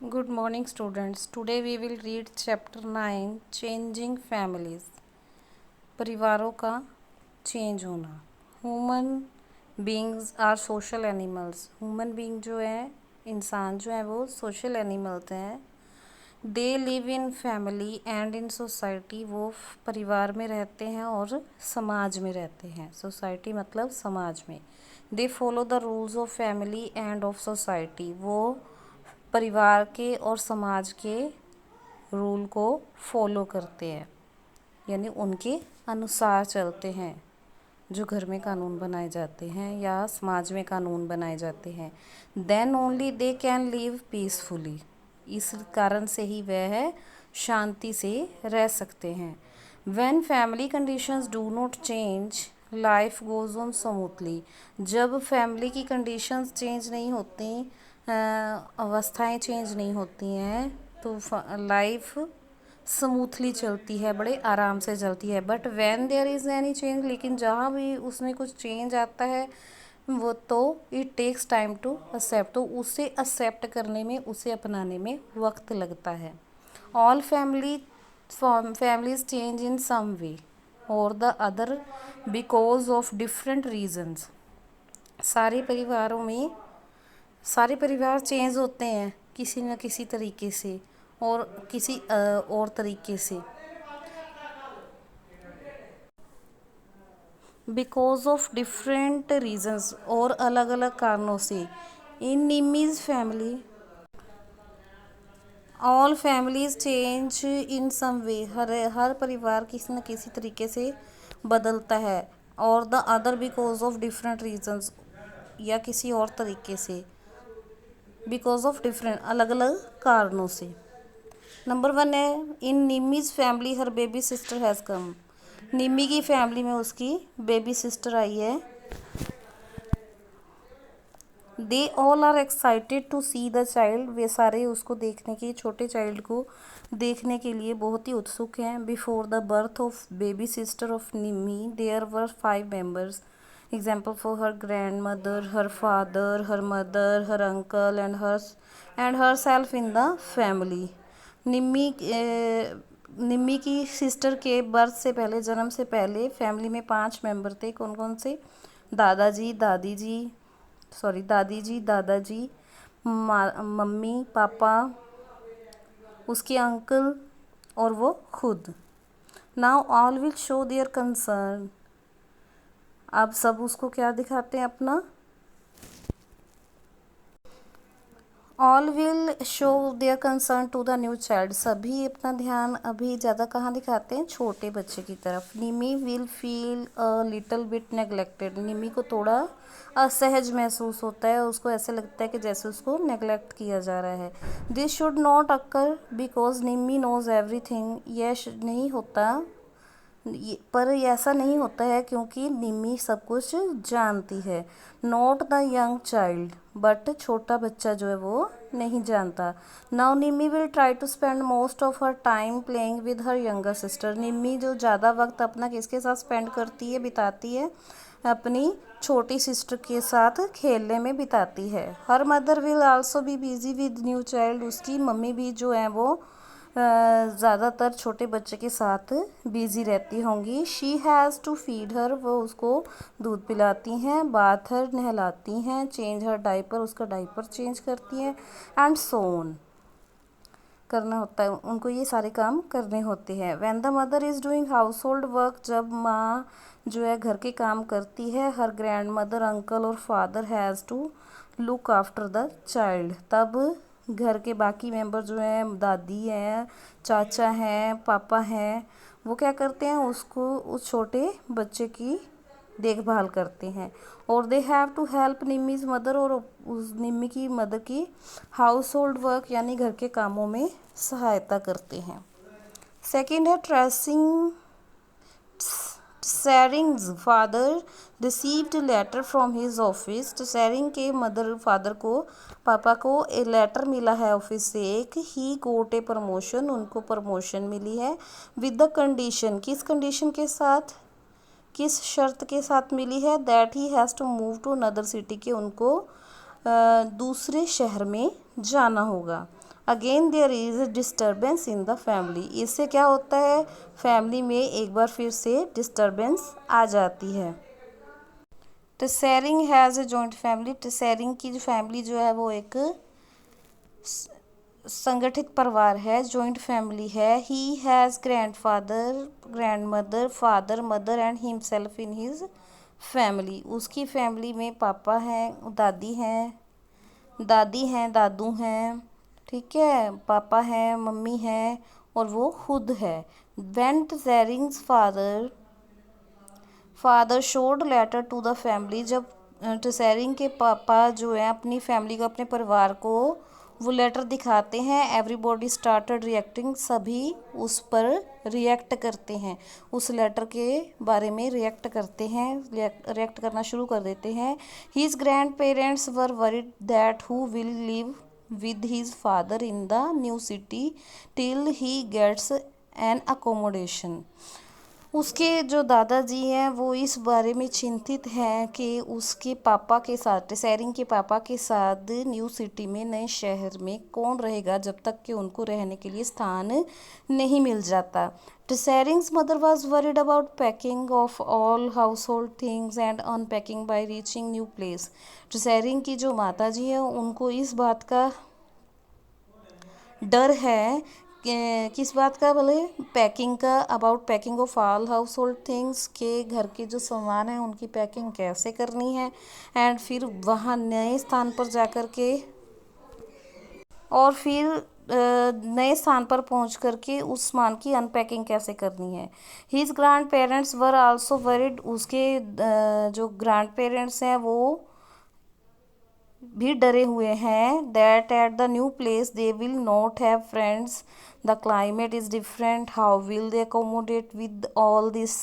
Good morning, students. Today we will read chapter 9 Changing Families. परिवारों का change होना. Human beings are social animals. Human being जो है, इंसान जो है वो सोशल एनिमल्स हैं. They live in family and in society. वो परिवार में रहते हैं और समाज में रहते हैं. सोसाइटी मतलब समाज में. They follow the rules of family end of society. वो परिवार के और समाज के रूल को फॉलो करते हैं, यानी उनके अनुसार चलते हैं. जो घर में कानून बनाए जाते हैं या समाज में कानून बनाए जाते हैं. Then only they can live peacefully. इस कारण से ही वह शांति से रह सकते हैं. When family conditions do not change life goes on smoothly. जब फैमिली की कंडीशंस चेंज नहीं होती, अवस्थाएं चेंज नहीं होती हैं, तो लाइफ स्मूथली चलती है, बड़े आराम से चलती है. But when there is any change, लेकिन जहाँ भी उसमें कुछ चेंज आता है वो तो it takes time to accept. तो उसे एक्सेप्ट करने में, उसे अपनाने में वक्त लगता है. All families change in some way और the other because of different reasons. सारे परिवार चेंज होते हैं किसी न किसी तरीके से और किसी और तरीके से. बिकॉज ऑफ डिफरेंट रीजन्स, और अलग अलग कारणों से. In Nimi's family all families change in some way. हर परिवार किसी न किसी तरीके से बदलता है. और the other because of different reasons, या किसी और तरीके से. बिकॉज ऑफ डिफरेंट, अलग अलग कारणों से. नंबर 1 है, in Nimi's family her baby sister has come. Nimi की फैमिली में उसकी बेबी सिस्टर आई है. They all are excited to see the child. वे सारे उसको देखने के, छोटे चाइल्ड को देखने के लिए बहुत ही उत्सुक हैं. Before the birth of baby sister of Nimi there were 5 members. Example for her grandmother, her father, her mother, her uncle and herself in the family. Nimmi की सिस्टर के बर्थ से पहले, जन्म से पहले फैमिली में 5 मेंबर थे. कौन कौन से? दादी जी, दादाजी, मम्मी, पापा, उसके अंकल और वो खुद. Now all will show their concern. अब सब उसको क्या दिखाते हैं? अपना. All will show their concern to the new child. सभी अपना ध्यान अभी ज़्यादा कहाँ दिखाते हैं? छोटे बच्चे की तरफ. Nimi will feel a little bit neglected. Nimi को थोड़ा असहज महसूस होता है. उसको ऐसे लगता है कि जैसे उसको नेग्लेक्ट किया जा रहा है. This should not occur because Nimmi knows everything. यह नहीं होता, पर ऐसा नहीं होता है क्योंकि निमी सब कुछ जानती है. Not the young child, but छोटा बच्चा जो है वो नहीं जानता. Now Nimi will try to spend most of her time playing with her younger sister. Nimi जो ज़्यादा वक्त अपना किसके साथ स्पेंड करती है, बिताती है? अपनी छोटी सिस्टर के साथ खेलने में बिताती है. Her mother will also be busy with new child. उसकी मम्मी भी जो है वो ज़्यादातर छोटे बच्चे के साथ बिजी रहती होंगी. शी हैज़ टू फीड हर. वो उसको दूध पिलाती हैं, बाथ हर, नहलाती हैं, चेंज हर डाइपर, उसका डाइपर चेंज करती हैं, एंड सोन करना होता है. उनको ये सारे काम करने होते हैं. When the mother is doing household work, जब माँ जो है घर के काम करती है, हर ग्रैंड मदर, अंकल और father has to look after the child. तब घर के बाकी मेंबर जो हैं, दादी हैं, चाचा हैं, पापा हैं, वो क्या करते हैं? उसको, उस छोटे बच्चे की देखभाल करते हैं. और they have to help Nimi's mother. और उस निम्मी की मदर की हाउस होल्ड वर्क यानी घर के कामों में सहायता करते हैं. सेकेंड है tracing. Tsering's father received letter from his office. तो सेरिंग के मदर, फादर को, पापा को एक लेटर मिला है ऑफिस से एक. ही गोट ए प्रमोशन. उनको प्रमोशन मिली है. With the condition. किस कंडीशन के साथ, किस शर्त के साथ मिली है? That he has to move to another city. के उनको दूसरे शहर में जाना होगा. Again there is disturbance in the family. इससे क्या होता है, फैमिली में एक बार फिर से डिस्टर्बेंस आ जाती है। टेसेरिंग हैज़ ए जॉइंट फैमिली। टेसेरिंग की जो फैमिली जो है वो एक संगठित परिवार है, जॉइंट फैमिली है। He has grandfather, grandmother, father, mother and himself in his family. उसकी फैमिली में पापा हैं, दादी हैं, दादू हैं, ठीक है, पापा हैं, मम्मी हैं और वो खुद है। When Tsering's father showed letter to the family. जब टेसेरिंग के पापा जो है अपनी फैमिली को, अपने परिवार को वो लेटर दिखाते हैं, एवरीबॉडी स्टार्टेड रिएक्टिंग। सभी उस पर रिएक्ट करते हैं, उस लेटर के बारे में रिएक्ट करते हैं, रिएक्ट करना शुरू कर देते हैं। His grandparents were worried that who will live with his father in the new city till he gets an accommodation। उसके जो दादाजी हैं वो इस बारे में चिंतित हैं कि उसके पापा के साथ, टेसेरिंग के पापा के साथ न्यू सिटी में, नए शहर में कौन रहेगा जब तक कि उनको रहने के लिए स्थान नहीं मिल जाता। Tsering's mother was worried about packing of all household things and unpacking by reaching new place. Tsering की जो माता जी हैं उनको इस बात का डर है, किस बात का बोले, पैकिंग का, about packing of all household things, के घर के जो सामान हैं उनकी पैकिंग कैसे करनी है, एंड फिर वहाँ नए स्थान पर जाकर के, और फिर नए स्थान पर पहुंच करके उस सामान की अनपैकिंग कैसे करनी है। His grand parents were also worried. उसके जो ग्रैंड पेरेंट्स हैं वो भी डरे हुए हैं, that at the new place they will not have friends, the climate is different, how will they accommodate with all this.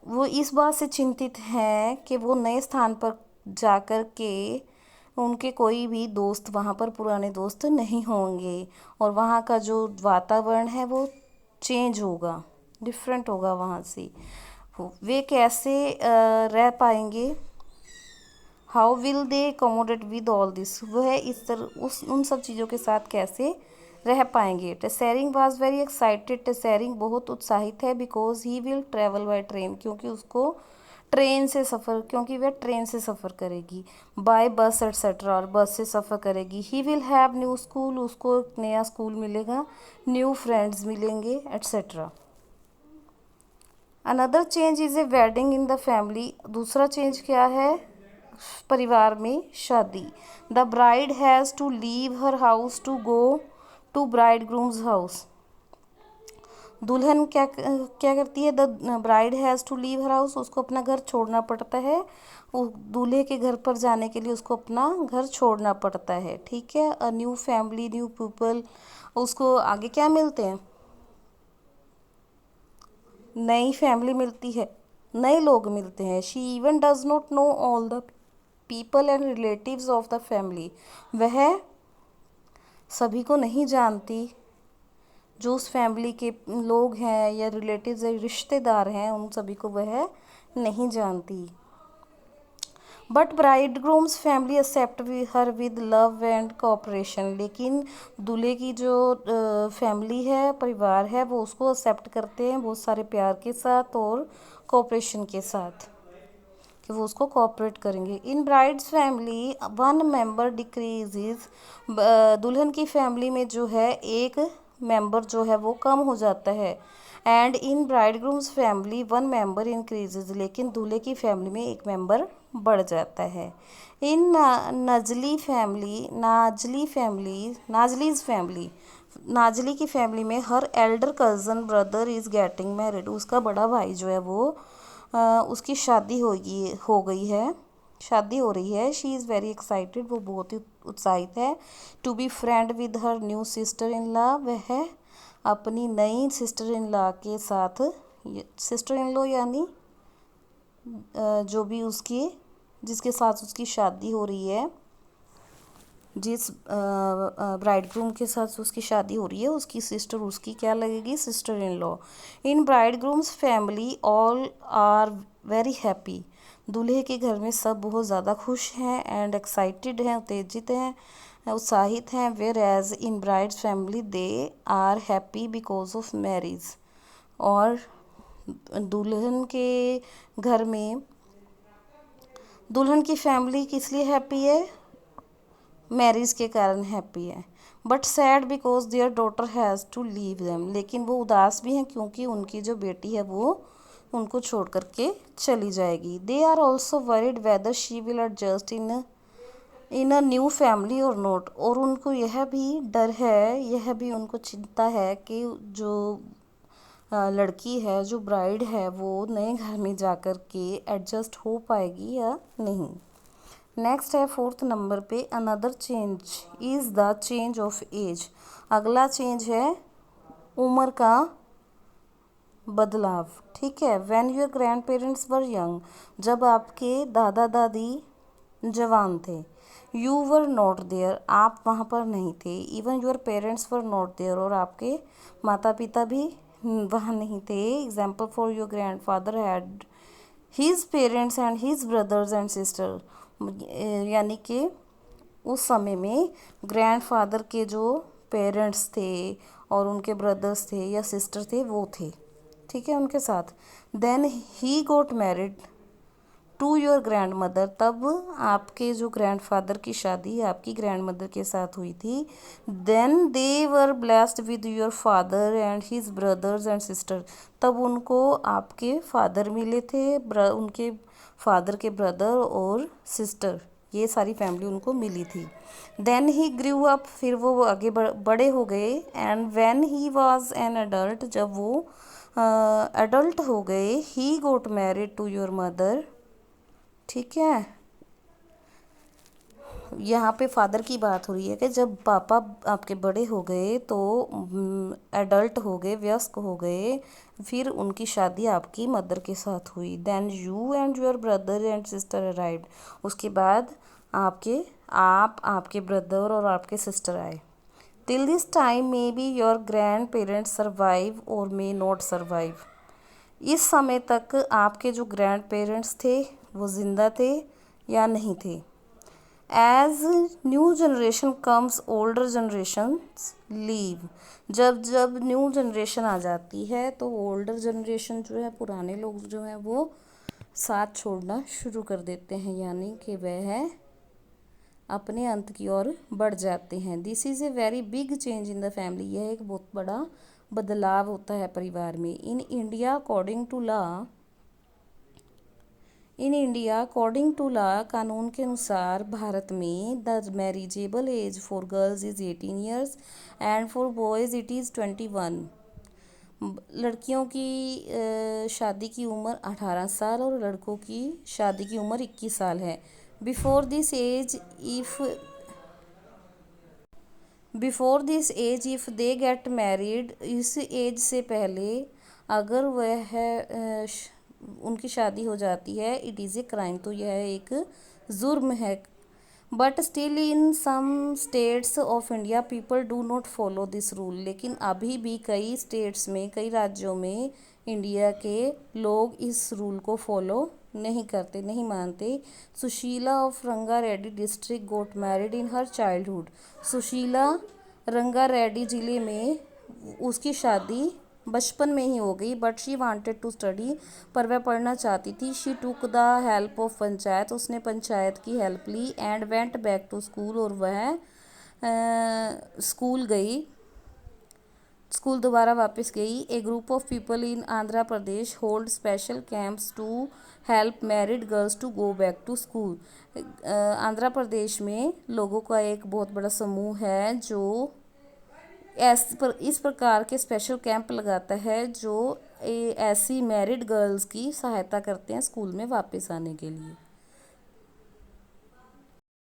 वो इस बात से चिंतित हैं कि वो नए स्थान पर जाकर के उनके कोई भी दोस्त, वहाँ पर पुराने दोस्त नहीं होंगे और वहाँ का जो वातावरण है वो चेंज होगा, डिफरेंट होगा वहाँ से। वे कैसे रह पाएंगे, how will they accommodate with all this, वह इस तरह उन सब चीज़ों के साथ कैसे रह पाएंगे। टेसेरिंग वाज वेरी एक्साइटेड। टेसेरिंग बहुत उत्साहित है, because he will travel by train, क्योंकि उसको क्योंकि वह ट्रेन से सफ़र करेगी, बाय बस एट्सेट्रा, और बस से सफ़र करेगी। He will have new school, उसको एक नया स्कूल मिलेगा, न्यू फ्रेंड्स मिलेंगे etcetera. Another change is a wedding in the family. दूसरा चेंज क्या है, परिवार में शादी। The bride has to leave her house to go to bridegroom's house. दुल्हन क्या करती है, the bride has to leave her house, उसको अपना घर छोड़ना पड़ता है, दूल्हे के घर पर जाने के लिए उसको अपना घर छोड़ना पड़ता है, ठीक है। अ न्यू फैमिली, न्यू पीपल, उसको आगे क्या मिलते हैं, नई फैमिली मिलती है, नए लोग मिलते हैं। She even does not know all the people and relatives of the family. वह सभी को नहीं जानती, जो उस फैमिली के लोग हैं या रिलेटिव्स या रिश्तेदार हैं उन सभी को वह नहीं जानती। But bridegroom's family accept her with love and cooperation. लेकिन दूल्हे की जो फैमिली है, परिवार है, वो उसको एक्सेप्ट करते हैं बहुत सारे प्यार के साथ और कोऑपरेशन के साथ, कि वो उसको कोऑपरेट करेंगे। In bride's family one member decreases. दुल्हन की फैमिली में जो है एक मेंबर जो है वो कम हो जाता है। And in bridegroom's family one member increases. लेकिन दूल्हे की फैमिली में एक मेंबर बढ़ जाता है। इन नाजलीज फैमिली, नाजली की फैमिली में हर Elder cousin brother is getting married. उसका बड़ा भाई जो है वो उसकी शादी हो गई है, शादी हो रही है। शी इज़ वेरी एक्साइटेड, वो बहुत ही उत्साहित है। To be friend with her new sister in law, वह अपनी नई सिस्टर इन लॉ के साथ, सिस्टर इन लॉ यानी जो भी जिसके साथ उसकी शादी हो रही है, जिस ब्राइड ग्रूम के साथ उसकी शादी हो रही है, उसकी सिस्टर उसकी क्या लगेगी, sister in law. In bridegroom's family all are very happy. दूल्हे के घर में सब बहुत ज़्यादा खुश हैं एंड एक्साइटेड हैं, उत्तेजित हैं। उत्साहित हैं, whereas in bride's family they are happy because of marriage. और दुल्हन के घर में दुल्हन की फैमिली किस लिए हैप्पी है? मैरिज के कारण हैप्पी है। But sad because their daughter has to leave them, लेकिन वो उदास भी हैं क्योंकि उनकी जो बेटी है वो उनको छोड़ करके चली जाएगी। They are also worried whether she will adjust in a new family और नोट। और उनको यह भी डर है, यह भी उनको चिंता है कि जो लड़की है, जो ब्राइड है, वो नए घर में जाकर के एडजस्ट हो पाएगी या नहीं। नेक्स्ट है 4th नंबर पे, another change is the change of age. अगला चेंज है उम्र का बदलाव। ठीक है। When your grandparents were young, जब आपके दादा दादी जवान थे। यू वर नॉट देयर, आप वहाँ पर नहीं थे। Even your parents were not there, और आपके माता पिता भी वहाँ नहीं थे। Example for your grandfather had his parents and his brothers and sister, यानी कि उस समय में ग्रैंडफादर के जो पेरेंट्स थे और उनके ब्रदर्स थे या सिस्टर थे वो थे। ठीक है, उनके साथ। Then he got married to your grandmother, तब आपके जो ग्रैंडफादर की शादी आपकी ग्रैंड मदर के साथ हुई थी। Then they were blessed with your father and his brothers and sister, तब उनको आपके फादर मिले थे, उनके फादर के ब्रदर और सिस्टर, ये सारी फैमिली उनको मिली थी। देन ही ग्रू अप, फिर वो आगे बड़े हो गए। And when he was an adult, जब वो अडल्ट हो गए। He got married to your mother. ठीक है, यहाँ पे फादर की बात हो रही है कि जब पापा आपके बड़े हो गए तो एडल्ट हो गए, वयस्क हो गए, फिर उनकी शादी आपकी मदर के साथ हुई। Then you and your brother and sister arrived, उसके बाद आपके ब्रदर और आपके सिस्टर आए। Till this time may be your grandparents survive और मे नॉट सर्वाइव, इस समय तक आपके जो ग्रैंड पेरेंट्स थे वो ज़िंदा थे या नहीं थे। As new generation comes older generation leave, जब जब न्यू जनरेशन आ जाती है तो ओल्डर जनरेशन जो है, पुराने लोग जो हैं वो साथ छोड़ना शुरू कर देते हैं, यानी कि वह अपने अंत की ओर बढ़ जाते हैं। This is a very big change in the family, यह एक बहुत बड़ा बदलाव होता है परिवार में। In India according to law, कानून के अनुसार भारत में the marriageable age for girls is 18 years and for boys it is 21। लड़कियों की शादी की उम्र 18 साल और लड़कों की शादी की उम्र 21 साल है। Before this age if they get married, इस एज से पहले अगर उनकी शादी हो जाती है, इट इज़ ए क्राइम, तो यह एक जुर्म है। But still in some states of India people do not follow this rule, लेकिन अभी भी कई स्टेट्स में, कई राज्यों में इंडिया के लोग इस रूल को फॉलो नहीं करते, नहीं मानते। Sushila of Rangareddy district got married in her childhood, Sushila Rangareddy ज़िले में उसकी शादी बचपन में ही हो गई। But she wanted to study, पर वह पढ़ना चाहती थी। She took the help of panchayat, उसने पंचायत की हेल्प ली। And went back to school, और वह स्कूल दोबारा वापस गई। A group of people in Andhra Pradesh hold special camps to help married girls to go back to school. Andhra Pradesh में लोगों का एक बहुत बड़ा समूह है जो इस प्रकार के स्पेशल कैंप लगाता है जो ऐसी मैरिड गर्ल्स की सहायता करते हैं स्कूल में वापस आने के लिए।